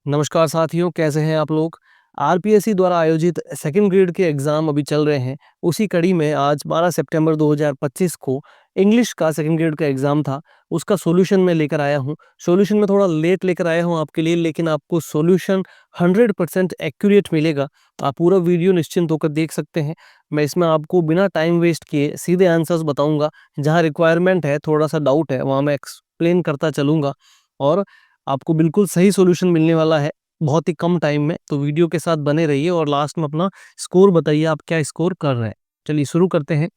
नमस्कार साथियों, कैसे हैं आप लोग। आरपीएससी द्वारा आयोजित सेकंड ग्रेड के एग्ज़ाम अभी चल रहे हैं। उसी कड़ी में आज 12 सितंबर 2025 को इंग्लिश का सेकंड ग्रेड का एग्ज़ाम था। उसका सॉल्यूशन मैं लेकर आया हूँ। सॉल्यूशन मैं थोड़ा लेट लेकर आया हूँ आपके लिए, लेकिन आपको सॉल्यूशन 100% एक्यूरेट मिलेगा। आप पूरा वीडियो निश्चिंत होकर देख सकते हैं। मैं इसमें आपको बिना टाइम वेस्ट किए सीधे आंसर्स बताऊँगा। जहाँ रिक्वायरमेंट है, थोड़ा-सा डाउट है, वहाँ मैं एक्सप्लेन करता चलूँगा और आपको बिल्कुल सही सॉल्यूशन मिलने वाला है बहुत ही कम टाइम में। तो वीडियो के साथ बने रहिए और लास्ट में अपना स्कोर बताइए, आप क्या स्कोर कर रहे हैं। चलिए शुरू करते हैं।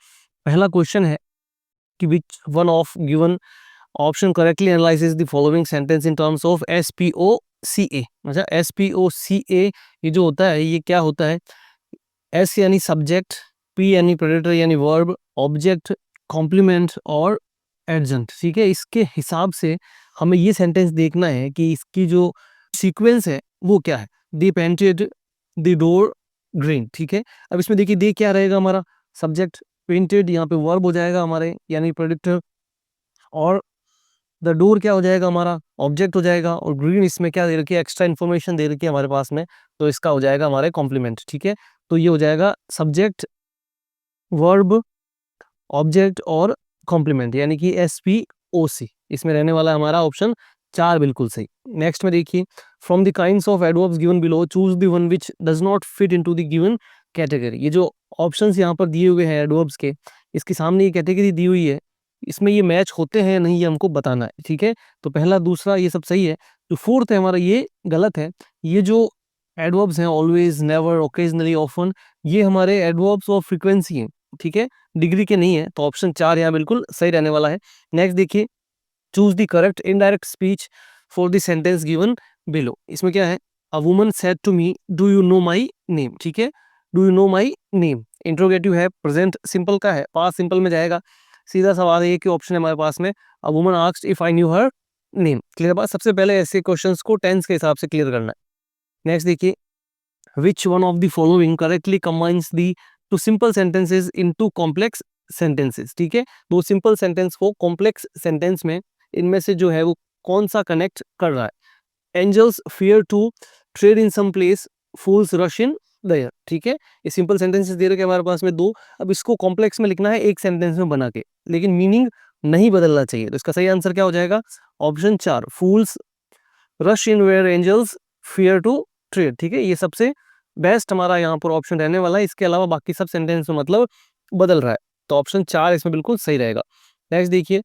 पहला क्वेश्चन है कि which one of given option correctly analyses the following sentence in terms of SPOCA. अच्छा, एसपीओसीए ये जो होता है, ये क्या होता है? एस यानी सब्जेक्ट, पी यानी प्रेडिटर यानी वर्ब, ऑब्जेक्ट, कॉम्प्लीमेंट और एडजेंट। ठीक है, इसके हिसाब से हमें ये सेंटेंस देखना है कि इसकी जो सीक्वेंस है वो क्या है। दी पेंटेड द डोर ग्रीन। ठीक है, अब इसमें देखिए दे क्या रहेगा हमारा? सब्जेक्ट, पेंटेड यहाँ पे वर्ब हो जाएगा हमारे यानी प्रेडिक्टर, और द डोर क्या हो जाएगा हमारा? ऑब्जेक्ट हो जाएगा, और ग्रीन इसमें क्या दे रखी है? एक्स्ट्रा इन्फॉर्मेशन दे रखी है हमारे पास में, तो इसका हो जाएगा हमारे कॉम्प्लीमेंट। ठीक है, तो ये हो जाएगा सब्जेक्ट, वर्ब, ऑब्जेक्ट और कॉम्प्लीमेंट यानी कि एसपीओसी। इसमें रहने वाला है हमारा ऑप्शन 4 बिल्कुल सही। नेक्स्ट में देखिए, from the kinds of adverbs given below choose the one which does not fit into the given category. ये जो ऑप्शंस यहाँ पर दिए हुए हैं एडवर्ब्स के, इसके सामने ये कैटेगरी दी हुई है, इसमें ये मैच होते हैं या नहीं ये हमको बताना है। ठीक है, तो पहला दूसरा ये सब सही है। जो फोर्थ है हमारा ये गलत है। ये जो एडवर्ब्स हैं ऑलवेज, नेवर, ओकेजनली, ऑफन, ये हमारे एडवर्ब्स ऑफ फ्रीक्वेंसी हैं। ठीक है, डिग्री के नहीं है, तो ऑप्शन 4 यहाँ बिल्कुल सही रहने वाला है। नेक्स्ट देखिए, choose the correct indirect speech for the sentence given below. इसमें क्या है? A woman said to me, do you know my name. ठीक है, do you know my name interrogative है, प्रेजेंट सिंपल का है, पास्ट सिंपल में जाएगा। सीधा सवाल है कि ऑप्शन है हमारे पास में, a woman asked if I knew her name. Clear बात? सबसे पहले ऐसे क्वेश्चंस को टेंस के हिसाब से क्लियर करना है। नेक्स्ट देखिए, which one of the following correctly combines the two simple sentences into complex sentences। ठीक है, दो सिंपल सेंटेंस को कॉम्प्लेक्स सेंटेंस में इनमें से जो है वो कौन सा कनेक्ट कर रहा है? Angels fear to tread in some place, fools rush in there. ठीक है, ये सिंपल सेंटेंसेस दे रखे हमारे पास में दो। अब इसको कॉम्प्लेक्स में लिखना है एक सेंटेंस में बना के, लेकिन मीनिंग नहीं बदलना चाहिए। तो इसका सही आंसर क्या हो जाएगा? Option 4, fools rush in where angels fear to tread. ठीक है, ये सबसे बेस्ट हमारा यहाँ पर ऑप्शन रहने वाला है। इसके अलावा बाकी सब सेंटेंस में मतलब बदल रहा है, तो ऑप्शन 4 इसमें बिल्कुल सही रहेगा। नेक्स्ट देखिए,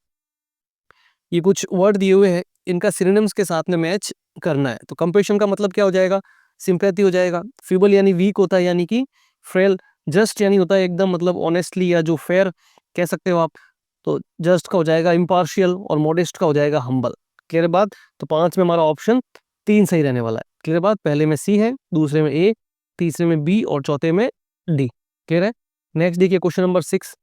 ये कुछ वर्ड दिए हुए हैं, इनका सिनोनिम्स के साथ में मैच करना है। तो कंपेशन का मतलब क्या हो जाएगा? सिंपैथी हो जाएगा। फीबल यानी वीक होता है यानी कि फ्रेल। जस्ट यानी होता है एकदम, मतलब ऑनेस्टली या जो फेयर कह सकते हो आप, तो जस्ट का हो जाएगा इम्पार्शियल, और मॉडेस्ट का हो जाएगा हम्बल। क्लियर बात? तो 5 में हमारा ऑप्शन 3 सही रहने वाला है। क्लियर बात? पहले में सी है, दूसरे में ए, तीसरे में बी और चौथे में डी। क्लियर है? नेक्स्ट देखिए, question number 6,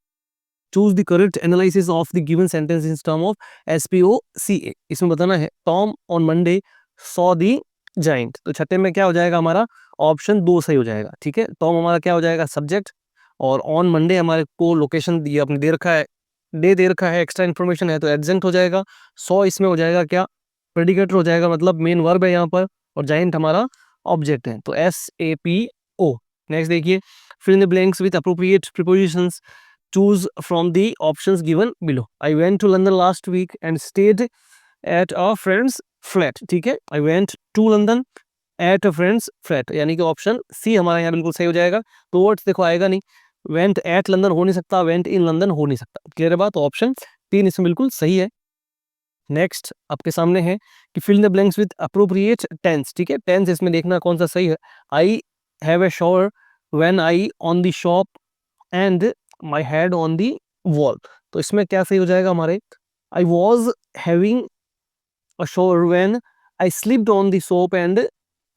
choose the correct analysis of the given sentence in term of SPOCA. इसमें बताना है, Tom on Monday saw the giant. तो छठे में क्या हो जाएगा हमारा? ऑप्शन 2 सही हो जाएगा। ठीक है, टॉम हमारा क्या हो जाएगा? सब्जेक्ट, और ऑन मंडे हमारे को लोकेशन दी अपने दे रखा है, डे दे रखा है, एक्स्ट्रा इन्फॉर्मेशन है तो एडजेंट हो जाएगा। सॉ इसमें हो जाएगा क्या? प्रेडिकेटर हो जाएगा, मतलब मेन वर्ब है यहाँ पर, और जाइंट हमारा ऑब्जेक्ट है, तो SAPO। नेक्स्ट देखिए, fill in the blanks with appropriate prepositions, choose from the options given below. I went to London last week and stayed at a friend's flat. ठीक है, I went to London at a friend's flat, यानी कि option C हमारा यहाँ बिल्कुल सही हो जाएगा। तो वर्ड्स देखो आएगा नहीं, वेंट एट लंदन हो नहीं सकता, वेंट इन लंदन हो नहीं सकता। क्लियर है बात? तो ऑप्शन 3 इसमें बिल्कुल सही है। नेक्स्ट आपके सामने है कि fill in the blanks with appropriate tense. ठीक है, टेंस इसमें देखना कौन सा सही है। I have a shower when I on the shop and my head on the wall. तो इसमें क्या सही हो जाएगा हमारे? I was having a shower when I slipped on the soap and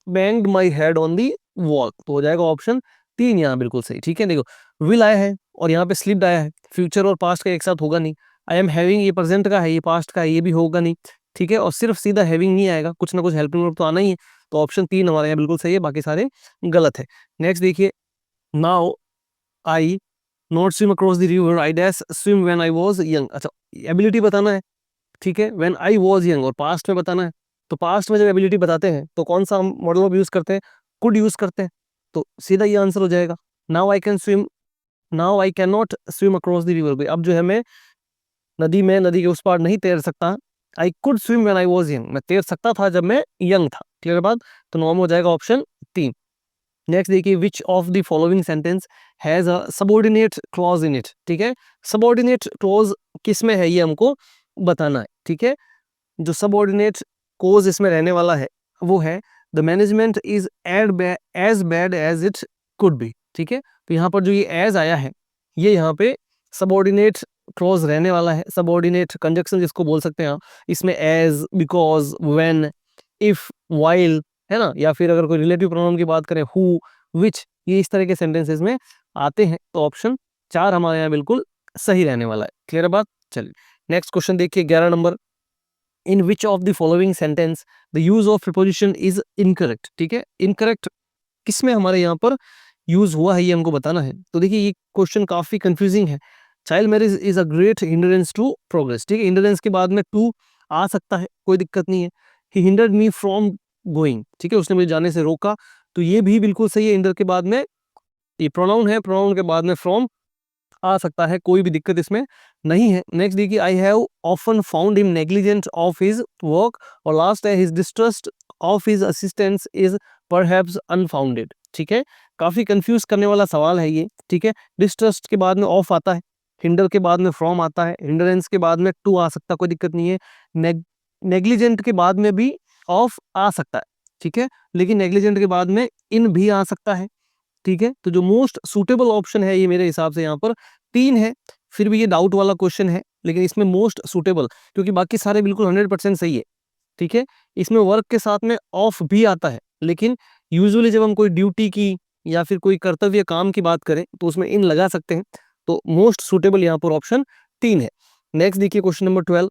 banged my head on the wall. तो हो जाएगा ऑप्शन 3 यहाँ बिल्कुल सही। ठीक है, देखो विल आया है और यहाँ पे स्लिप्ड आया है, फ्यूचर और पास्ट का एक साथ होगा नहीं। आई एम हैविंग ये प्रेजेंट का है, ये पास्ट का है, ये भी होगा नहीं। ठीक है, और सिर्फ सीधा हैविंग नहीं आएगा, कुछ ना कुछ हेल्पिंग वर्ब तो आना ही है। तो ऑप्शन 3 हमारे यहाँ बिल्कुल सही है, बाकी सारे गलत है। नेक्स्ट देखिए, now I not swim across the river, I dash swim when I was young. अच्छा, एबिलिटी बताना है। ठीक है, व्हेन आई वाज यंग और पास्ट में बताना है, तो पास्ट में जब एबिलिटी बताते हैं तो कौन सा हम मॉडल ऑफ यूज करते हैं, कुड यूज करते हैं, तो सीधा ये आंसर हो जाएगा। Now I can swim, now I can not swim across the river, अब जो है मैं नदी के उस पार नहीं तैर सकता। I could swim when I was young, मैं तैर सकता था जब मैं यंग था। क्लियर बात, तो नॉर्मल हो जाएगा ऑप्शन 3। नेक्स्ट देखिए, विच of the following sentence has a subordinate clause in it. ठीक है, सबऑर्डिनेट क्लॉज किस में है ये हमको बताना है। ठीक है, जो सबऑर्डिनेट क्लॉज इसमें रहने वाला है वो है the management is as bad as it could be. ठीक है, तो यहाँ पर जो ये एज आया है ये यहाँ पे सबऑर्डिनेट क्लॉज रहने वाला है। सबऑर्डिनेट कंजक्शन जिसको बोल सकते हैं आप, इसमें as, because, when, if, while, है ना, या फिर अगर कोई रिलेटिव प्रोनाउन की बात करें हु, विच, ये इस तरह के सेंटेंसेस में आते हैं। तो ऑप्शन 4 हमारे यहाँ बिल्कुल सही रहने वाला है। क्लियर बात, चलिए नेक्स्ट क्वेश्चन देखिए 11 number. In which of the following sentence the use of preposition is incorrect. ठीक है, इनकरेक्ट किसमें हमारे यहाँ पर यूज हुआ है ये हमको बताना है। तो देखिए ये क्वेश्चन काफी कंफ्यूजिंग है। Child marriage is a great hindrance to progress. ठीक है, हिंड्रेंस के बाद में टू आ सकता है, कोई दिक्कत नहीं है। ही हिंडर्ड मी फ्रॉम गोइंग, ठीक है, उसने मुझे जाने से रोका, तो ये भी बिल्कुल सही है। हिंडर के बाद में ये प्रोनाउन है, प्रोनाउन के बाद में फ्रॉम आ सकता है, कोई भी दिक्कत इसमें नहीं है। नेक्स्ट देखिए, I have often found him negligent of his work, और लास्ट है his distrust of his assistance is perhaps unfounded. ठीक है, काफी कंफ्यूज करने वाला सवाल है ये। ठीक है, डिस्ट्रस्ट के बाद में ऑफ आता है, हिंडर के बाद में फ्रॉम आता है, हिंडरेंस के बाद में टू आ सकता है, कोई दिक्कत नहीं है। नेग्लिजेंट के बाद में भी ऑफ आ सकता है, ठीक है, लेकिन नेग्लिजेंट के बाद में इन भी आ सकता है। ठीक है, तो जो मोस्ट सूटेबल ऑप्शन है ये मेरे हिसाब से यहाँ पर 3 है। फिर भी ये डाउट वाला क्वेश्चन है, लेकिन इसमें मोस्ट सूटेबल, क्योंकि बाकी सारे बिल्कुल 100% सही है। ठीक है, इसमें वर्क के साथ में ऑफ भी आता है, लेकिन यूजुअली जब हम कोई ड्यूटी की या फिर कोई कर्तव्य काम की बात करें तो उसमें इन लगा सकते हैं। तो मोस्ट सूटेबल यहाँ पर ऑप्शन 3 है। नेक्स्ट देखिए question number 12,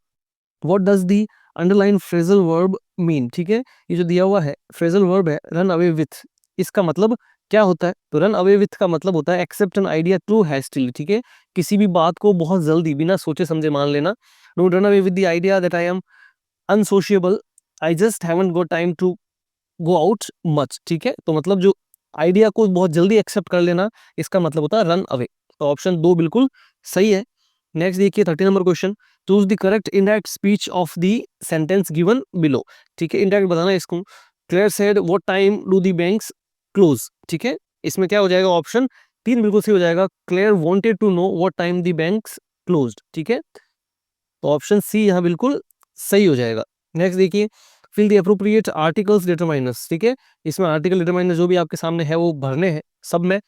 what does the underline phrasal verb mean. ठीक है, ये जो दिया हुआ है फ्रेजल वर्ब है रन अवे विथ, इसका मतलब क्या होता है। तो रन अवे विथ का मतलब होता है एक्सेप्ट एन आइडिया टू हैस्टिली। ठीक है, किसी भी बात को बहुत जल्दी बिना सोचे समझे मान लेना। Don't run away with the idea that I am unsociable, I just haven't got time to go out much. ठीक है, तो मतलब जो आइडिया को बहुत जल्दी एक्सेप्ट कर लेना, इसका मतलब होता है रन अवे। तो ऑप्शन 2 बिल्कुल सही है। नेक्स्ट देखिए 30 number question, choose the correct indirect speech of the sentence given below. ठीक है, इनडायरेक्ट बताना है इसको। Claire said what time do the banks close. ठीक है, इसमें क्या हो जाएगा, ऑप्शन 3 बिल्कुल सही हो जाएगा। Claire wanted to know what time the banks closed. ठीक है, तो ऑप्शन सी यहाँ बिल्कुल सही हो जाएगा। नेक्स्ट देखिए, fill the appropriate articles determiners. ठीक है, इसमें आर्टिकल डिटरमाइनर जो भी आपके सामने है वो भरने हैं सब में।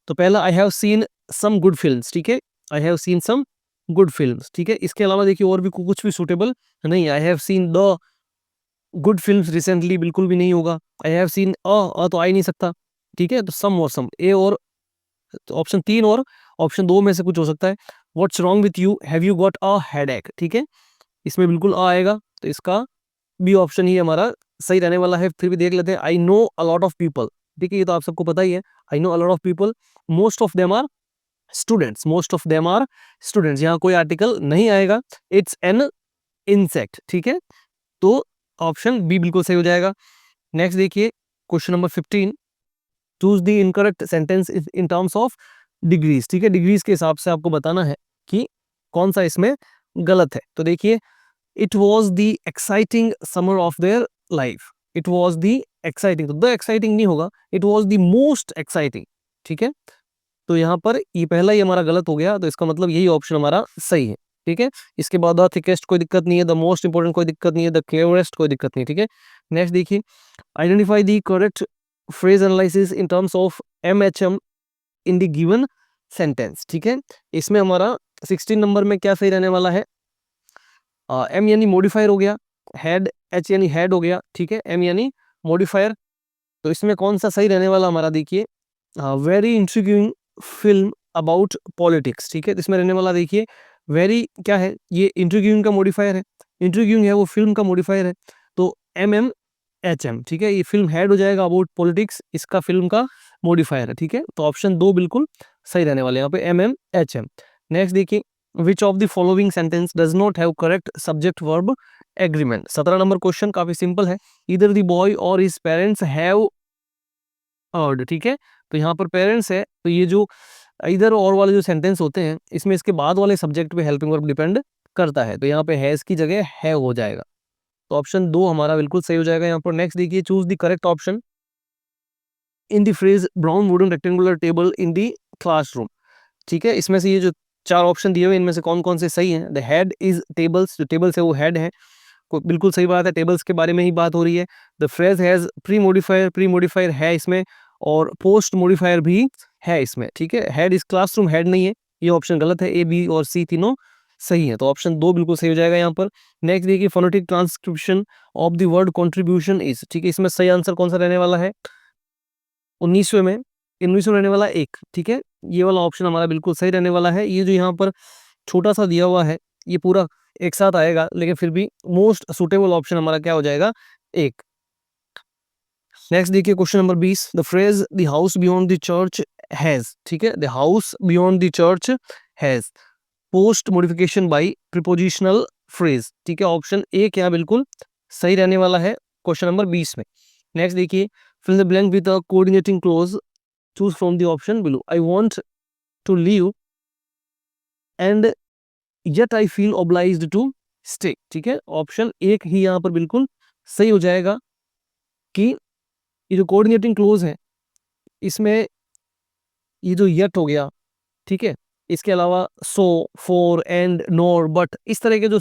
तो पहला, I have seen some good films. ठीक है, I have seen some good films. ठीक है, इसके अलावा देखिए और भी कुछ भी सूटेबल नहीं। आई have seen the good films recently बिल्कुल भी नहीं होगा। आई हैव सीन तो आ ही नहीं सकता। ठीक है, तो सम और सम, ए और, तो ऑप्शन 3 और ऑप्शन 2 में से कुछ हो सकता है। What's wrong with you, have you got a headache. ठीक है, इसमें बिल्कुल आ आएगा, तो इसका बी ऑप्शन ही हमारा सही रहने वाला है। फिर भी देख लेते हैं, I know a lot of people. ठीक है, ये तो आप सबको पता ही है, I know a lot of people, most of them are students, most of them are students, यहाँ कोई आर्टिकल नहीं आएगा, इट्स एन इंसेक्ट। ठीक है, तो ऑप्शन बी बिल्कुल सही हो जाएगा। नेक्स्ट देखिए question number 15, choose the incorrect sentence in terms of degrees. ठीक है, डिग्रीज के हिसाब से आपको बताना है कि कौन सा इसमें गलत है। तो देखिए, it was the exciting summer of their life, it was the exciting, तो द एक्साइटिंग नहीं होगा, it was the most exciting. ठीक है, तो यहाँ पर ये पहला ही हमारा गलत हो गया, तो इसका मतलब यही ऑप्शन हमारा सही है। ठीक है, इसके बाद द थिकेस्ट कोई दिक्कत नहीं है, द मोस्ट इंपोर्टेंट कोई दिक्कत नहीं है, द क्लेवरेस्ट कोई दिक्कत नहीं है। ठीक है, नेक्स्ट देखिए, identify the correct phrase analysis in terms of MHM in the given sentence. ठीक है, इसमें हमारा 16 नंबर में क्या सही रहने वाला है, एम यानी मॉडिफायर हो गया, हेड, एच यानी हेड हो गया। ठीक है, एम यानी मॉडिफायर, तो इसमें कौन सा सही रहने वाला हमारा, देखिए वेरी इंट्रिग्यूइंग फिल्म अबाउट पॉलिटिक्स। ठीक है, तो इसमें रहने वाला देखिए वेरी क्या है, ये इंट्रिग्यूइंग का मॉडिफायर है, इंट्रिग्यूइंग है वो फिल्म का मॉडिफायर है, तो MMHM। ठीक है, ये फिल्म हेड हो जाएगा अबाउट पॉलिटिक्स, इसका फिल्म का मॉडिफायर है। ठीक है, तो ऑप्शन 2 बिल्कुल सही रहने वाले यहाँ पे MMHM। नेक्स्ट देखिए, विच of the following sentence does not have correct subject verb agreement. 17 number question काफी सिंपल है, इधर द बॉय और हिज पेरेंट्स हैव अर्ड, ठीक है। तो यहाँ पर पेरेंट्स है, तो ये जो इधर और वाले जो सेंटेंस होते हैं इसमें इसके बाद वाले सब्जेक्ट पे हेल्पिंग वर्ब डिपेंड करता है, तो यहाँ पे हैज की जगह हैव हो जाएगा। तो ऑप्शन 2 हमारा बिल्कुल सही हो जाएगा यहाँ पर। नेक्स्ट देखिए, choose the correct option in the phrase brown wooden rectangular table in the classroom, ठीक है। इसमें से ये जो 4 ऑप्शन दिए हुए इनमें से कौन कौन से सही हैं। द हेड इज टेबल्स, जो टेबल्स है वो हेड है, बिल्कुल सही बात है, टेबल्स के बारे में ही बात हो रही है। The phrase has pre modifier है इसमें, और पोस्ट मॉडिफायर भी है इसमें, ठीक है। हेड इज क्लासरूम, हेड नहीं है, ये ऑप्शन गलत है। ए, बी और सी तीनों सही है, तो ऑप्शन 2 बिल्कुल सही हो जाएगा यहाँ पर। नेक्स्ट देखिए, phonetic transcription of the word contribution is, ठीक है। इसमें सही आंसर कौन सा रहने वाला है, 19वें में 19वें रहने वाला 1, ठीक है। ये वाला ऑप्शन हमारा बिल्कुल सही रहने वाला है। ये जो यहाँ पर छोटा सा दिया हुआ है ये पूरा एक साथ आएगा, लेकिन फिर भी मोस्ट सुटेबल ऑप्शन हमारा क्या हो जाएगा, 1। नेक्स्ट देखिए, question number 20, the phrase the house beyond the church has, ठीक है। The house beyond the church has post modification by prepositional phrase, ठीक है। ऑप्शन 1 यहाँ बिल्कुल सही रहने वाला है क्वेश्चन नंबर 20 में। नेक्स्ट देखिए, fill the blank with a coordinating clause, choose from the option below. I want to leave and yet I feel obliged to stay, ठीक है। ऑप्शन 1 ही यहाँ पर बिल्कुल सही हो जाएगा कि ये जो कोऑर्डिनेटिंग क्लोज है इसमें ये जो yet हो गया, ठीक है, इसके अलावा सो, फॉर, एंड, नोर, बट, इस तरह के जो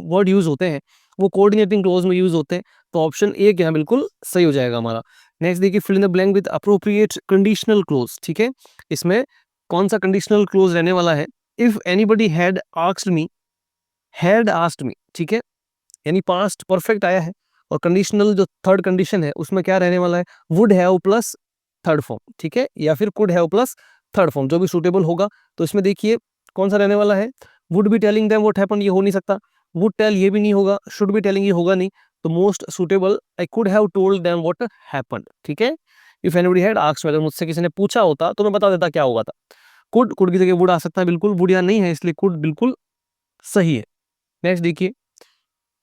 वर्ड यूज होते हैं वो कोऑर्डिनेटिंग क्लोज में यूज होते हैं, तो ऑप्शन 1 यहाँ बिल्कुल सही हो जाएगा हमारा। नेक्स्ट देखिए, fill in the blank with appropriate conditional clause, ठीक है। इसमें कौन सा कंडीशनल क्लोज रहने वाला है, if anybody had asked me, had asked me, ठीक है, यानी पास्ट परफेक्ट आया है, और कंडीशनल जो थर्ड कंडीशन है उसमें क्या रहने वाला है, would have plus third form, ठीक है, या फिर could have plus third form, जो भी सूटेबल होगा। तो इसमें देखिए कौन सा रहने वाला है, would be telling them what happened, ये हो नहीं सकता, वुड टेल ये भी नहीं होगा, शुड बी टेलिंग ये होगा नहीं, तो most suitable I could have told them what happened, ठीक है। इफ एनीबडी हैड आस्क्ड, अगर मुझसे किसी ने पूछा होता तो मैं बता देता क्या हुआ था। कुड की जगह वुड आ सकता है, बिल्कुल वुड यहाँ नहीं है इसलिए कुड बिल्कुल सही है। नेक्स्ट देखिए,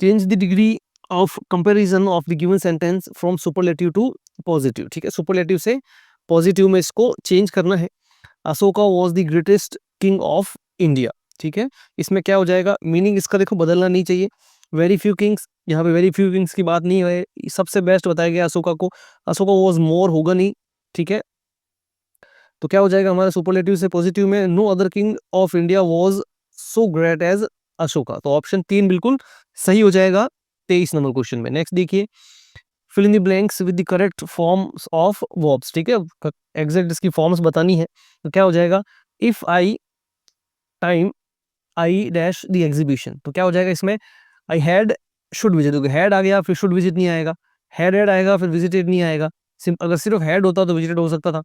change the degree of comparison of the given sentence from superlative to positive, ठीक है। सुपरलेटिव से पॉजिटिव में इसको चेंज करना है। Ashoka was the greatest king of India, ठीक है। इसमें क्या हो जाएगा, मीनिंग इसका देखो बदलना नहीं चाहिए। वेरी फ्यू किंग्स, यहाँ पे वेरी फ्यू किंग्स की बात नहीं है, सबसे बेस्ट बताया गया अशोका को, अशोका वॉज मोर होगा नहीं, ठीक है। तो क्या हो जाएगा हमारा सुपरलेटिव से पॉजिटिव में, no other king of India was so great as Ashoka, तो ऑप्शन 3 बिल्कुल सही हो जाएगा 23 नंबर क्वेश्चन में। नेक्स्ट देखिए, fill in the blanks with the correct forms of verbs, ठीक है, एग्जैक्ट इसकी फॉर्म्स बतानी है। तो क्या हो जाएगा, if I time I dash the exhibition, तो क्या हो जाएगा इसमें, I had should visit, had आ गया फिर शुड विजिट नहीं आएगा, हैड आएगा फिर विजिटेड नहीं आएगा। अगर सिर्फ हैड होता तो विजिटेड हो सकता था,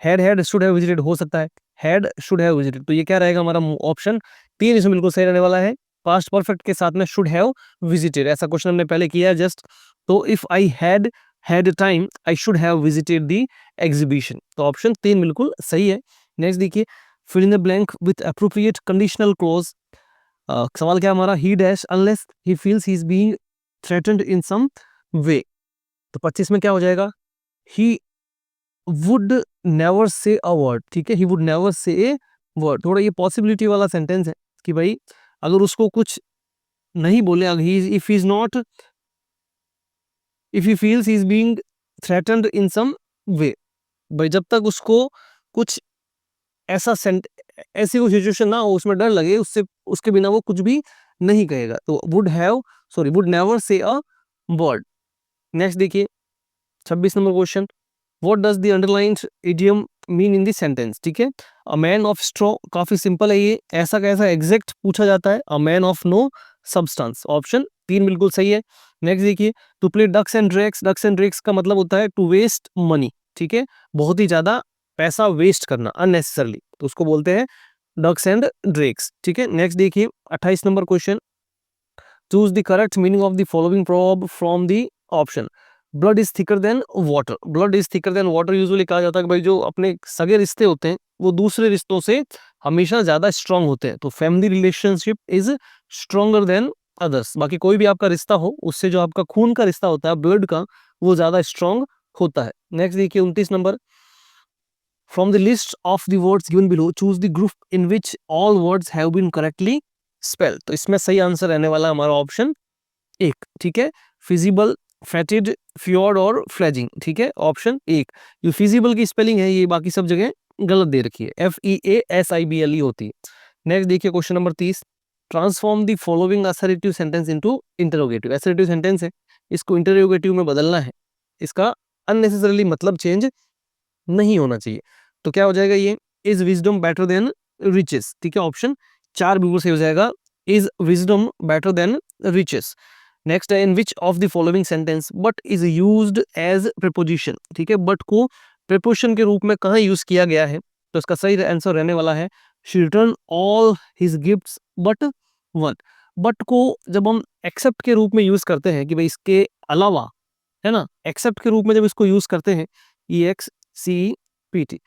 हैड शुड हैव विजिटेड हो सकता है, हैड शुड हैव विजिटेड, तो ये क्या रहेगा हमारा ऑप्शन 3 इसमें बिल्कुल सही रहने वाला है। पास्ट परफेक्ट के साथ में शुड हैव विजिटेड, ऐसा क्वेश्चन हमने पहले किया है जस्ट। तो if I had time I should have visited the exhibition, तो ऑप्शन 3 बिल्कुल सही है। नेक्स्ट देखिए, fill in the blank with appropriate conditional clause. सवाल क्या हमारा, he dash unless he feels he is being threatened in some way, तो 25 में क्या हो जाएगा, he would never say a word, ठीक है, he would never say a word. थोड़ा ये पॉसिबिलिटी वाला सेंटेंस है कि भाई अगर उसको कुछ नहीं बोले, if he is not, if he feels he is being threatened in some way, भाई जब तक उसको कुछ ऐसा ऐसी कोई सिचुएशन ना हो उसमें डर लगे, उससे उसके बिना वो कुछ भी नहीं कहेगा, तो would never say a word. Next देखिए, 26 number question, what does the underlined idiom mean in the sentence, ठीक है। अ मैन ऑफ स्ट्रॉ, काफी सिंपल है ये, ऐसा कैसा एग्जैक्ट पूछा जाता है, a man of no substance, option 3 बिल्कुल सही है। नेक्स्ट देखिए, to play ducks and drakes, ducks and drakes का मतलब होता है टू वेस्ट मनी, ठीक है, बहुत ही ज्यादा पैसा वेस्ट करना अननेसेसरली, तो उसको बोलते हैं डक्स एंड ड्रैग्स, ठीक है। नेक्स्ट देखिए, 28 number question, choose the correct meaning of the following proverb from the option. Blood is thicker than water, blood is thicker than water usually कहा जाता है कि भाई जो अपने सगे रिश्ते होते हैं वो दूसरे रिश्तों से हमेशा ज्यादा स्ट्रांग होते हैं, तो family relationship is stronger than others. बाकी कोई भी आपका रिश्ता हो, उससे जो आपका खून का रिश्ता होता है ब्लड का, वो ज्यादा स्ट्रांग होता है। नेक्स्ट देखिए 29 number, from the list of the words given below choose the group in which all words have been correctly spelled. तो इसमें सही आंसर रहने वाला हमारा ऑप्शन एक, ठीक है, फिजिबल, फेटिड, फ्योर्ड और फ्लेजिंग, ठीक है, ऑप्शन एक। जो फिजिबल की स्पेलिंग है ये बाकी सब जगह गलत दे रखी है, FEASIBLE होती है। नेक्स्ट देखिए question number 30, transform the following assertive sentence into interrogative. Assertive sentence है, इसको इंटरोगेटिव में बदलना है, इसका अननेसेसरीली मतलब चेंज नहीं होना चाहिए। तो क्या हो जाएगा ये, is wisdom better than riches, ठीक है, ऑप्शन चार बिल्कुल सही हो जाएगा, is wisdom better than riches. Next है, in which of the following sentence but is used as preposition, ठीक है, बट को प्रीपोजिशन के रूप में कहाँ यूज किया गया है। तो इसका सही आंसर रहने वाला है, she return all his gifts but one. But को जब हम एक्सेप्ट के रूप में यूज करते हैं कि भाई इसके अलावा, है ना, एक्सेप्ट के रूप में जब इसको यूज करते हैं, EXCPT,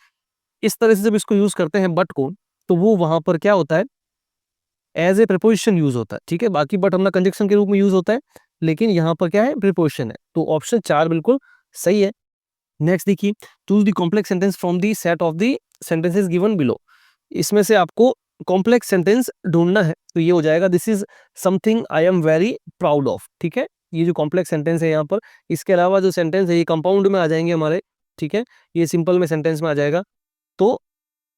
इस तरह से जब इसको यूज करते हैं बट को, तो वो वहां पर क्या होता है, एज ए प्रीपोजिशन यूज होता है, ठीक है। बाकी बट अपना कंजक्शन के रूप में यूज होता है, लेकिन यहाँ पर क्या है, प्रीपोजिशन है। तो ऑप्शन चार बिल्कुल सही है। नेक्स्ट देखिए, choose the complex sentence from the set of the sentences given below. इसमें से आपको कॉम्प्लेक्स सेंटेंस ढूंढना है, तो ये हो जाएगा, this is something I am very proud of, ठीक है। ये जो कॉम्प्लेक्स सेंटेंस है यहाँ पर, इसके अलावा जो सेंटेंस है ये कंपाउंड में आ जाएंगे हमारे, ठीक है, ये सिंपल में सेंटेंस में आ जाएगा। तो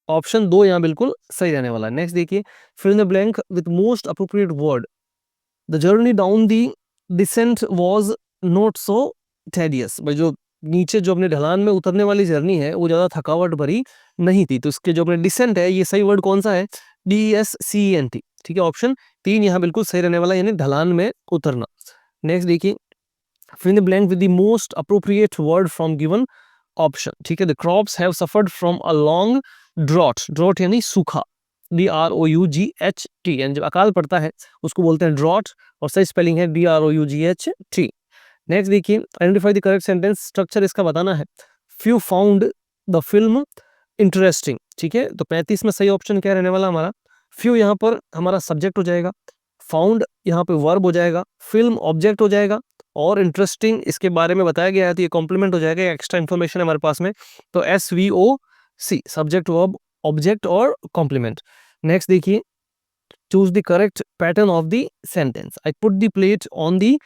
ऑप्शन दो यहाँ बिल्कुल सही रहने वाला है। नेक्स्ट देखिए, fill in the blank with most appropriate word. The journey down the descent was not so tedious. भाई जो नीचे जो अपने ढलान में उतरने वाली जर्नी है वो ज्यादा थकावट भरी नहीं थी। तो इसके जो अपने डिसेंट है, ये सही वर्ड कौन सा है, DESCENT, ठीक है, ऑप्शन तीन यहाँ बिल्कुल सही रहने वाला है, यानी ढलान में उतरना। नेक्स्ट देखिए, fill in the blank with the most appropriate word from given option, ठीक है। the crops have suffered from a long drought यानी सूखा, DROUGHT, यानी जब अकाल पड़ता है उसको बोलते हैं ड्रॉट, और सही स्पेलिंग है DROUGHT। नेक्स्ट देखिए, identify the correct sentence. Structure इसका बताना है, few found the film interesting, ठीक है। तो 35 में सही ऑप्शन क्या रहने वाला हमारा, फ्यू यहाँ पर हमारा सब्जेक्ट हो जाएगा, फाउंड यहाँ पे वर्ब हो जाएगा, फिल्म ऑब्जेक्ट हो जाएगा, और इंटरेस्टिंग इसके बारे में बताया गया है तो ये कॉम्प्लीमेंट हो जाएगा, एक्स्ट्रा इन्फॉर्मेशन है हमारे पास में। तो SVOC, सब्जेक्ट वर्ब ऑब्जेक्ट और कॉम्प्लीमेंट। नेक्स्ट देखिए, choose the correct pattern of the sentence. I put the plate on the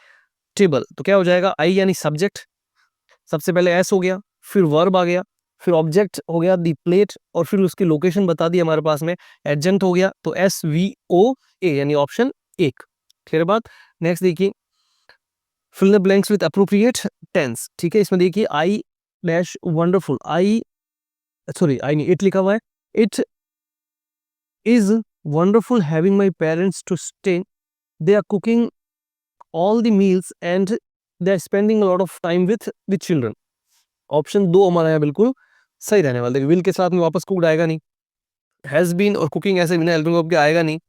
table. तो क्या हो जाएगा, आई यानी सब्जेक्ट, सबसे पहले एस हो गया, फिर वर्ब आ गया, फिर ऑब्जेक्ट हो गया दी प्लेट, और फिर उसकी लोकेशन बता दी हमारे पास में, एडजेंट हो गया। तो SVOA यानी ऑप्शन एक, क्लियर बात। नेक्स्ट देखिए, fill the blanks with appropriate tense, ठीक है। इसमें देखिए, I dash wonderful, I sorry I नहीं, इट लिखा हुआ है, it is wonderful having my parents to stay, they are cooking all the meals and they are spending a lot of time with the children. Option दो हमारा यहाँ बिल्कुल सही रहने वाला है। विल के साथ में वापस कुकड आएगा नहीं, हैज बीन और कुकिंग ऐसे बिना हेल्पिंग वर्ब के आएगा नहीं,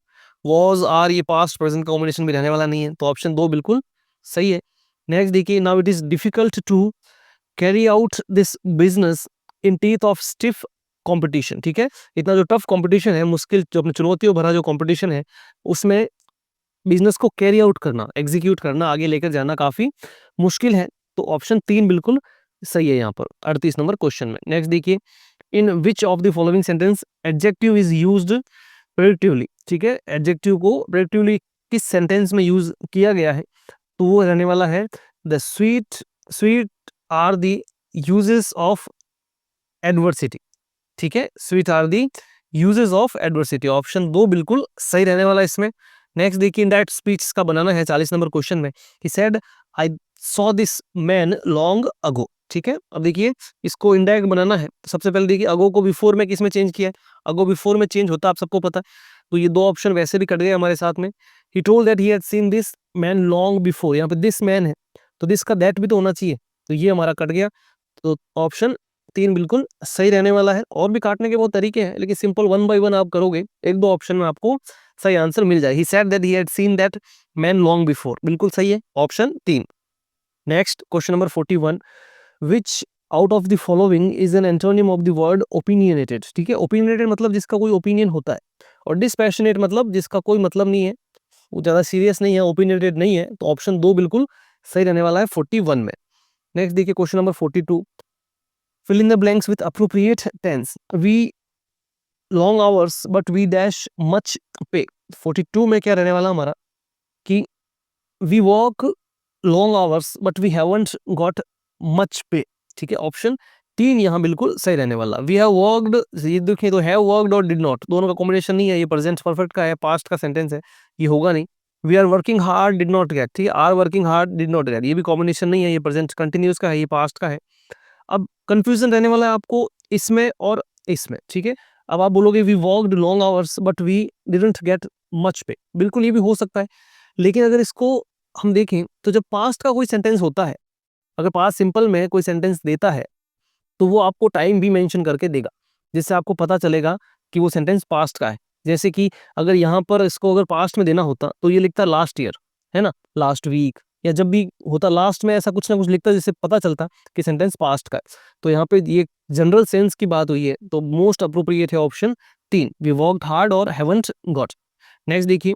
वॉज आर ये पास्ट प्रेजेंट कॉम्बिनेशन भी रहने वाला नहीं है। तो ऑप्शन दो बिल्कुल सही है। नेक्स्ट देखिए, now it is difficult to carry out this business in teeth of stiff competition, ठीक है। इतना जो टफ कंपटीशन है, मुश्किल जो अपने चुनौतियों भरा जो कंपटीशन है, उसमें बिजनेस को कैरी आउट करना, एग्जीक्यूट करना, आगे लेकर जाना काफी मुश्किल है। तो ऑप्शन तीन बिल्कुल सही है यहाँ पर 38 नंबर क्वेश्चन में। नेक्स्ट देखिए, in which of the following sentence adjective is used predictively, ठीक है। एडजेक्टिव को प्रेडिक्टिवली किस सेंटेंस में यूज किया गया है, तो वो रहने वाला है, the sweet are the uses of adversity, ठीक है, sweet are the uses of adversity. Option दो बिल्कुल सही रहने वाला इसमें। नेक्स्ट देखिए, इनडायरेक्ट स्पीच का बनाना है 40 नंबर क्वेश्चन में, he said I saw this man long ago, ठीक है। अब देखिए, इसको इनडायरेक्ट बनाना है, तो सबसे पहले देखिए, अगो को बिफोर में किस में चेंज किया है, अगो बिफोर में चेंज होता है, आप सबको पता है। तो ये दो ऑप्शन वैसे भी कट गए हमारे साथ में। He told that he had seen this man long before, यहाँ पे दिस मैन है, तो दिस का दैट भी तो होना चाहिए, तो ये हमारा कट गया। तो ऑप्शन तीन बिल्कुल सही रहने वाला है। और भी काटने के बहुत तरीके हैं, लेकिन सिंपल वन बाय वन आप करोगे, एक दो ऑप्शन में आपको सही आंसर मिल जाए। He said that he had seen that man long before, बिल्कुल सही है, ऑप्शन तीन। Next question number 41, which out of the following is an antonym of the word opinionated, ठीक है। ओपिनियनेटेड मतलब जिसका कोई ओपिनियन होता है, और डिस्पैशनेट मतलब जिसका कोई मतलब नहीं है, वो ज़्यादा सीरियस नहीं है, ओपिनियटेड नहीं है, तो ऑप्शन 2 बिल्कुल सही रहने वाला है 41 में। नेक्स्ट देखिए question number 42, fill in the blanks with appropriate tense. We long hours but we dash much pay. 42 में क्या रहने वाला हमारा कि we walk long hours but we haven't got much pay. ठीक है, ऑप्शन 3 यहाँ बिल्कुल सही रहने वाला। वी हैव वर्कड, ये देखिए तो हैव वर्कड और डिड नॉट दोनों का कॉम्बिनेशन नहीं है, ये प्रेजेंट परफेक्ट का है, पास्ट का सेंटेंस है, ये होगा नहीं। We are working hard did not get, ठीक है, are working hard did not get, ये भी कॉम्बिनेशन नहीं है, ये प्रेजेंट कंटिन्यूस का है, ये पास्ट का है। अब कंफ्यूजन रहने वाला है आपको इसमें और इसमें, ठीक है। अब आप बोलोगे we walked long hours but we didn't get much pay, बिल्कुल ये भी हो सकता है, लेकिन अगर इसको हम देखें तो जब पास्ट का कोई सेंटेंस होता है, अगर पास्ट सिंपल में कोई सेंटेंस देता है तो वो आपको टाइम भी मेंशन करके देगा, जिससे आपको पता चलेगा कि वो सेंटेंस पास्ट का है। जैसे कि अगर यहाँ पर इसको अगर पास्ट में देना होता तो ये लिखता लास्ट ईयर, है ना, लास्ट वीक, या जब भी होता लास्ट में ऐसा कुछ ना कुछ लिखता जिससे पता चलता कि सेंटेंस पास्ट का है। तो यहाँ पे ये जनरल सेंस की बात हुई है, तो मोस्ट अप्रोप्रिएट है ऑप्शन 3, वी वर्कड हार्ड और हैवंट गॉट। नेक्स्ट देखिए,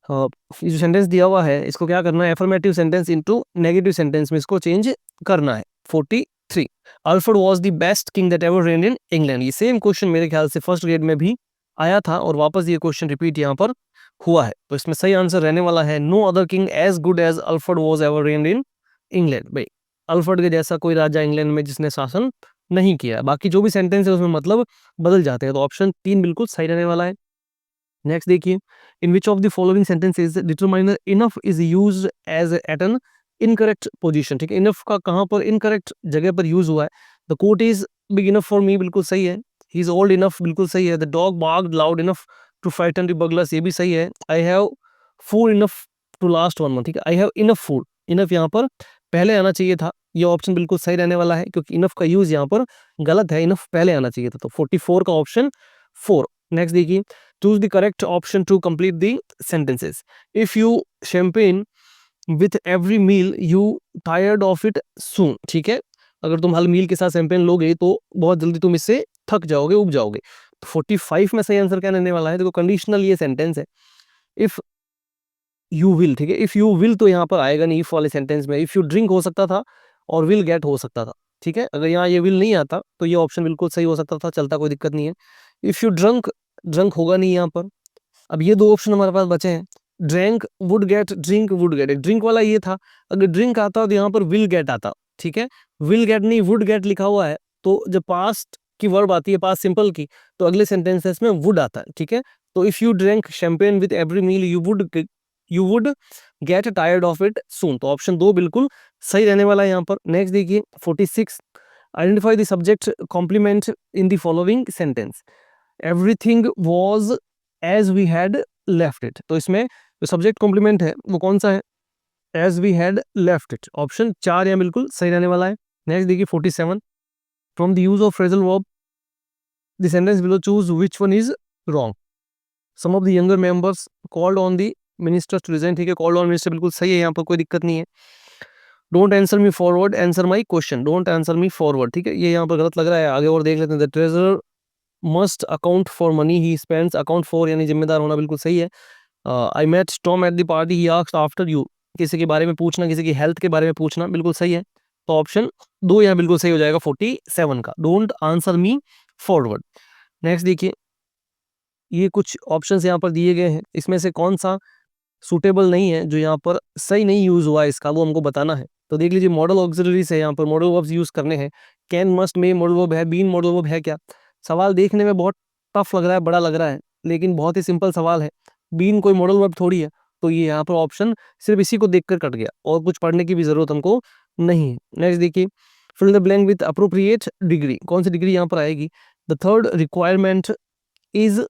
ये जो सेंटेंस दिया हुआ है इसको क्या करना है, affirmative sentence into negative sentence में इसको चेंज करना है। 43, Alfred was the best king that ever reigned in England. ये सेम क्वेश्चन मेरे ख्याल से फर्स्ट ग्रेड में भी आया था और वापस ये क्वेश्चन रिपीट यहाँ पर हुआ है, तो इसमें सही आंसर रहने वाला है no other king as good as Alfred was ever reigned in England. भाई अल्फ्रेड के जैसा कोई राजा इंग्लैंड में जिसने शासन नहीं किया। बाकी जो भी सेंटेंस है उसमें मतलब बदल जाते हैं, तो ऑप्शन 3 बिल्कुल सही रहने वाला है। नेक्स्ट देखिए, in which of the following sentences determiner enough is used as at an incorrect position. ठीक है, इनफ का कहां पर इनकरेक्ट जगह पर यूज हुआ है। The coat is big enough for me, बिल्कुल सही है। ही इज ओल्ड इनफ, बिल्कुल सही है। The dog barked loud enough to frighten the burglars, ये भी सही है। I have food enough to last 1 month. ठीक है, I have enough food, enough यहाँ पर पहले आना चाहिए था, ये ऑप्शन बिल्कुल सही रहने वाला है क्योंकि इनफ का यूज यहाँ पर गलत है, इनफ पहले आना चाहिए था, तो 44 का ऑप्शन 4। नेक्स्ट देखिए, choose the correct option to complete the sentences. If you champagne with every meal you tired of it soon। ठीक है, अगर तुम हर मील के साथ शैंपेन लोगे तो बहुत जल्दी तुम इससे थक जाओगे, उब जाओगे। तो 45 में सही आंसर क्या रहने वाला है, देखो कंडीशनल ये सेंटेंस है, इफ यू विल। ठीक है, इफ यू विल तो यहाँ पर आएगा नहीं इफ वाले सेंटेंस में, इफ यू ड्रिंक हो सकता था और विल गेट हो सकता था। ठीक है, अगर यहाँ ये विल नहीं आता तो ये ऑप्शन बिल्कुल सही हो सकता था, चलता, कोई दिक्कत नहीं है। इफ यू ड्रंक, ड्रंक होगा नहीं यहाँ पर। अब ये 2 ऑप्शन हमारे पास बचे हैं, drank would get, drink would get. Drink वाला ये था, अगर ड्रिंक आता तो यहाँ पर विल गेट आता। ठीक है, विल गेट नहीं वुड गेट लिखा हुआ है, तो जब पास्ट की वर्ब आती है, पास्ट सिंपल की, तो अगले सेंटेंसेस में वुड आता है। ठीक है, तो if you drink champagne with every meal you would get tired of it soon, तो ऑप्शन 2 बिल्कुल सही रहने वाला है यहाँ पर। नेक्स्ट देखिए 46, identify the subject complement in the following sentence. Everything was as we had left it, तो इसमें जो सब्जेक्ट कॉम्प्लीमेंट है वो कौन सा है, as we had left it, option 4 यहाँ बिल्कुल सही रहने वाला है। नेक्स्ट देखिए 47, from the use of phrasal verb the sentence below choose which one is wrong. Some of the younger members called on the ministers to resign. ठीक है, called on minister बिल्कुल सही है, यहाँ पर कोई दिक्कत नहीं है। Don't answer me forward, answer my question, don't answer me forward. ठीक है, ये यहाँ पर गलत लग रहा है, आगे और देख लेते हैं। The treasurer must account for money he spends, account for यानी जिम्मेदार होना, बिल्कुल सही है। I met Tom at the party he asked after you, किसी के बारे में पूछना, किसी की हेल्थ के बारे में पूछना, बिल्कुल सही है। तो ऑप्शन 2 यहाँ बिल्कुल सही हो जाएगा 47 का, don't answer me forward. Next देखिए, ये कुछ ऑप्शंस यहाँ पर दिए गए हैं, इसमें से कौन सा सूटेबल नहीं है, जो यहाँ पर सही नहीं यूज हुआ है इसका, वो हमको बताना है। तो देख लीजिए, मॉडल ऑक्सिलरी से यहाँ पर मॉडल वर्ब्स यूज करने हैं। Can, must, may modal verb है, बीन मॉडल वर्ब है क्या। सवाल देखने में बहुत टफ लग रहा है, बड़ा लग रहा है, लेकिन बहुत ही सिंपल सवाल है। बीन कोई मॉडल वर्ब थोड़ी है, तो ये यहाँ पर ऑप्शन सिर्फ इसी को देखकर कट गया, और कुछ पढ़ने की भी जरूरत हमको नहीं है। नेक्स्ट देखिए, fill the blank with appropriate degree, कौन सी डिग्री यहाँ पर आएगी। The third requirement is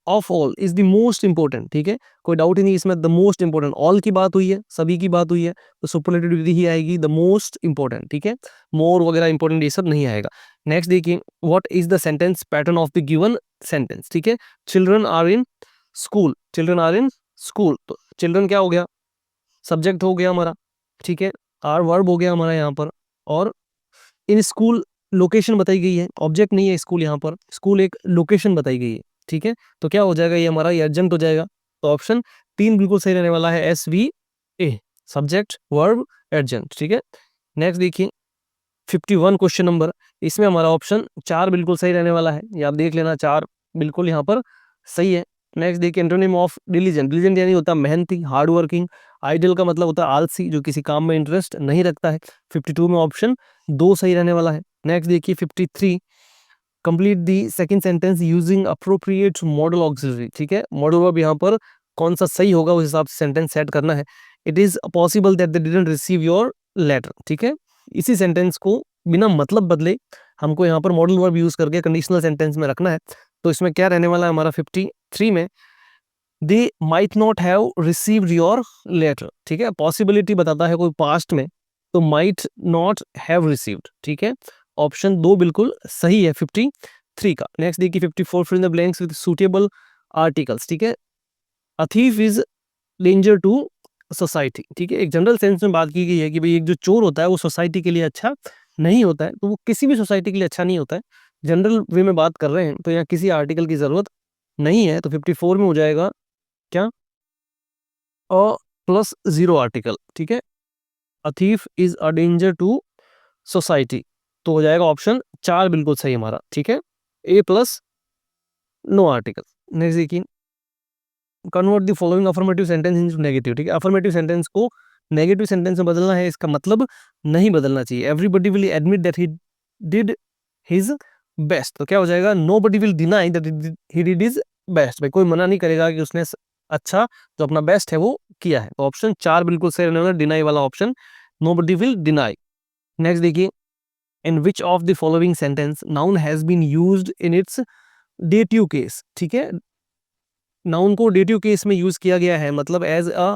of all is the most important. ठीक है, कोई डाउट ही नहीं इसमें, द मोस्ट इंपॉर्टेंट, ऑल की बात हुई है, सभी की बात हुई है, तो सुपरलेटिव डिग्री ही आएगी, द मोस्ट इंपॉर्टेंट। ठीक है, मोर वगैरह इंपॉर्टेंट ये सब नहीं आएगा। नेक्स्ट देखिए, what is the sentence pattern of the given sentence. ठीक है, children are in school, children are in school, तो चिल्ड्रन क्या हो गया, सब्जेक्ट हो गया हमारा। ठीक है, आर वर्ब हो गया हमारा यहाँ पर, और इन स्कूल लोकेशन बताई गई है, ऑब्जेक्ट नहीं है स्कूल यहाँ पर, स्कूल एक लोकेशन बताई गई है। ठीक है, तो क्या हो जाएगा, ये हमारा एडजेंट हो जाएगा, तो ऑप्शन 3 बिल्कुल सही रहने वाला है, SVA, सब्जेक्ट वर्ब एडजेंट। ठीक है, नेक्स्ट देखिए 51 क्वेश्चन नंबर, इसमें हमारा ऑप्शन 4 बिल्कुल सही रहने वाला है, ये आप देख लेना, 4 बिल्कुल यहाँ पर सही है। नेक्स्ट देखिए एंटोनिम ऑफ डिलीजेंट, डिलीजेंट यानी होता है मेहनती, हार्ड वर्किंग। आइडल का मतलब होता है आलसी, जो किसी काम में इंटरेस्ट नहीं रखता है। 52 में ऑप्शन 2 सही रहने वाला है। नेक्स्ट देखिए 53, complete the second sentence using appropriate model auxiliary. ठीक है, मॉडल वर्ब यहाँ पर कौन सा सही होगा उस हिसाब से सेंटेंस सेट करना है। It is possible that they didn't receive your letter. ठीक है, इसी सेंटेंस को बिना मतलब बदले हमको यहाँ पर मॉडल वर्ब यूज करके कंडीशनल सेंटेंस में रखना है। तो इसमें क्या रहने वाला है हमारा 53 में, they might not have received your letter. ठीक है, पॉसिबिलिटी बताता है कोई पास्ट में, तो माइट नॉट हैव रिसीव्ड। ठीक है, ऑप्शन 2 बिल्कुल सही है 53 का। नेक्स्ट देखिए 54, fill in the blanks with suitable articles. ठीक है, a thief is danger to society. ठीक है, एक जनरल सेंस में बात की गई है कि भाई एक जो चोर होता है वो सोसाइटी के लिए अच्छा नहीं होता है, तो वो किसी भी सोसाइटी के लिए अच्छा नहीं होता है। जनरल वे में बात कर रहे हैं, तो यहाँ किसी आर्टिकल की जरूरत नहीं है, तो 54 में हो जाएगा क्या, अ प्लस 0 आर्टिकल। ठीक है, a thief is a danger to society, तो हो जाएगा ऑप्शन 4 बिल्कुल सही हमारा। ठीक है, ए प्लस नो आर्टिकल। नेक्स्ट देखिए, convert the following affirmative sentence into negative. ठीक है, अफर्मेटिव सेंटेंस को नेगेटिव सेंटेंस में बदलना है, इसका मतलब नहीं बदलना चाहिए। Everybody will admit that he did his best, तो क्या हो जाएगा, nobody will deny that he did his best. भाई कोई मना नहीं करेगा कि उसने अच्छा जो अपना बेस्ट है वो किया है, तो ऑप्शन 4 बिल्कुल सही रहने वाला, डिनाई वाला option, nobody will deny. Next देखिए, in which of the following sentence noun has been used in its dative case. ठीक है, नाउन को डेटिव केस में यूज किया गया है, मतलब एज अ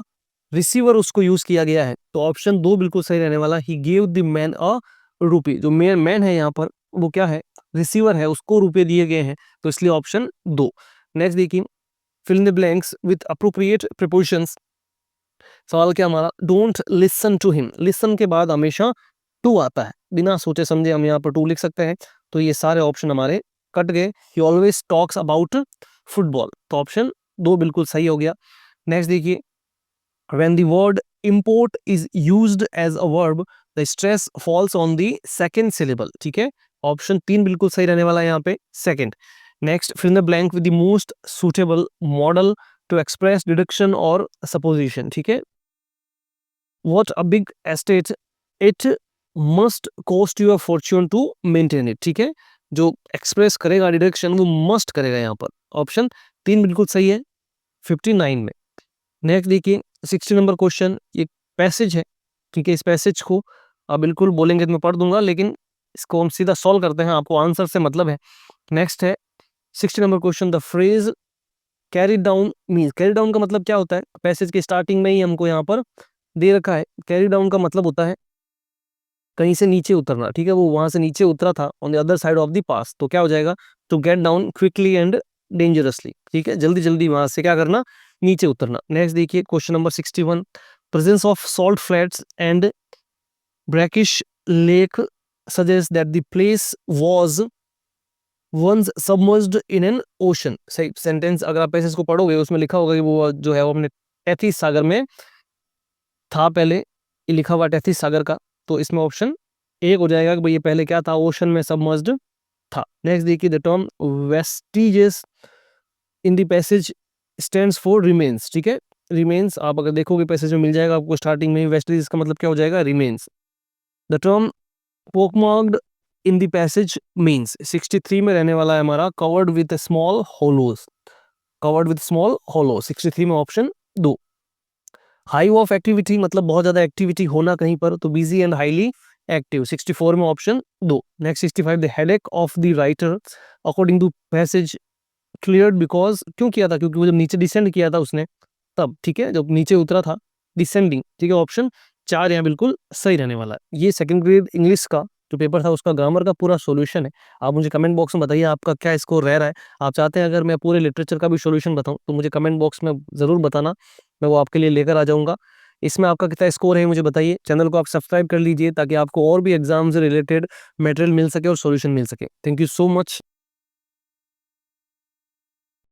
रिसीवर उसको यूज किया गया है, तो ऑप्शन 2 बिल्कुल सही रहने वाला, ही गेव द मैन अ रूपी। जो मैन है यहाँ पर वो क्या है, रिसीवर है, उसको रुपए दिए गए हैं, तो इसलिए ऑप्शन 2। नेक्स्ट देखिए, fill in the blanks with appropriate prepositions. सवाल क्या हमारा, don't listen to him, listen के बाद हमेशा टू आता है, बिना सोचे समझे हम यहाँ पर टू लिख सकते हैं, तो ये सारे ऑप्शन हमारे कट गए। He always talks about football, तो ऑप्शन 2 बिल्कुल सही हो गया। नेक्स्ट देखिए, when the word import is used as a verb the stress falls on the second syllable. ठीक है, ऑप्शन 3 बिल्कुल सही रहने वाला है यहाँ पे, second. Next, fill in the blank with the most suitable modal to express deduction और सपोजिशन। ठीक है, what a big estate, it must cost you a fortune to maintain it। ठीक है, जो एक्सप्रेस करेगा डिडक्शन वो मस्ट करेगा यहाँ पर, ऑप्शन 3 बिल्कुल सही है 59 में। नेक्स्ट देखिए 60 नंबर क्वेश्चन, ये पैसेज है। ठीक है, इस पैसेज को आप बिल्कुल बोलेंगे तो मैं पढ़ दूंगा, लेकिन इसको हम सीधा सॉल्व करते हैं, आपको आंसर से मतलब है। नेक्स्ट है 60 number question, the phrase carry down means, carry down का मतलब क्या होता है, पैसेज के स्टार्टिंग में ही हमको यहाँ पर दे रखा है। कैरी डाउन का मतलब होता है कहीं से नीचे उतरना। ठीक है, वो वहां से नीचे उतरा था on the other side of the pass, तो क्या हो जाएगा, to get down quickly and dangerously. ठीक है, जल्दी जल्दी वहां से क्या करना, नीचे उतरना। नेक्स्ट देखिए question number 61, presence of salt flats and brackish lake suggest that the place was once submerged in an ocean. सही सेंटेंस, अगर आप पैसेज को पढ़ोगे उसमें लिखा होगा कि वो जो है वो अपने तैतीस सागर में था पहले, ये लिखा हुआ टैथिस सागर का, तो इसमें ऑप्शन 1 हो जाएगा कि भाई ये पहले क्या था, ओशन में सबमर्ज्ड था। नेक्स्ट देखिए, the term vestiges in the passage stands for remains. ठीक है, रिमेन्स आप अगर देखोगे पैसेज में मिल जाएगा आपको स्टार्टिंग में ही, वेस्टिजेस का मतलब क्या हो जाएगा, remains. The term pockmarked in the passage means, 63 में रहने वाला है हमारा, covered with small hollows, covered with small hollow, 63 में ऑप्शन 2। हाई ऑफ एक्टिविटी मतलब बहुत ज्यादा एक्टिविटी होना कहीं पर, तो बिजी एंड हाईली एक्टिव, 64 में option 2। Next 65, the headache of the writer according to passage cleared because, क्यों किया था, क्योंकि वो जब नीचे डिसेंड किया था उसने तब। ठीक है, जब नीचे उतरा था डिसेंडिंग। ठीक है, ऑप्शन 4 यहाँ बिल्कुल सही रहने वाला है। ये सेकंड ग्रेड इंग्लिश का जो पेपर था उसका ग्रामर का पूरा सॉल्यूशन है। आप मुझे कमेंट बॉक्स में बताइए आपका क्या स्कोर रह रहा है। आप चाहते हैं अगर मैं पूरे लिटरेचर का भी सॉल्यूशन बताऊं तो मुझे कमेंट बॉक्स में ज़रूर बताना, मैं वो आपके लिए लेकर आ जाऊंगा। इसमें आपका कितना स्कोर है मुझे बताइए। चैनल को आप सब्सक्राइब कर लीजिए ताकि आपको और भी एग्जाम से रिलेटेड मटेरियल मिल सके और सॉल्यूशन मिल सके। Thank you so much.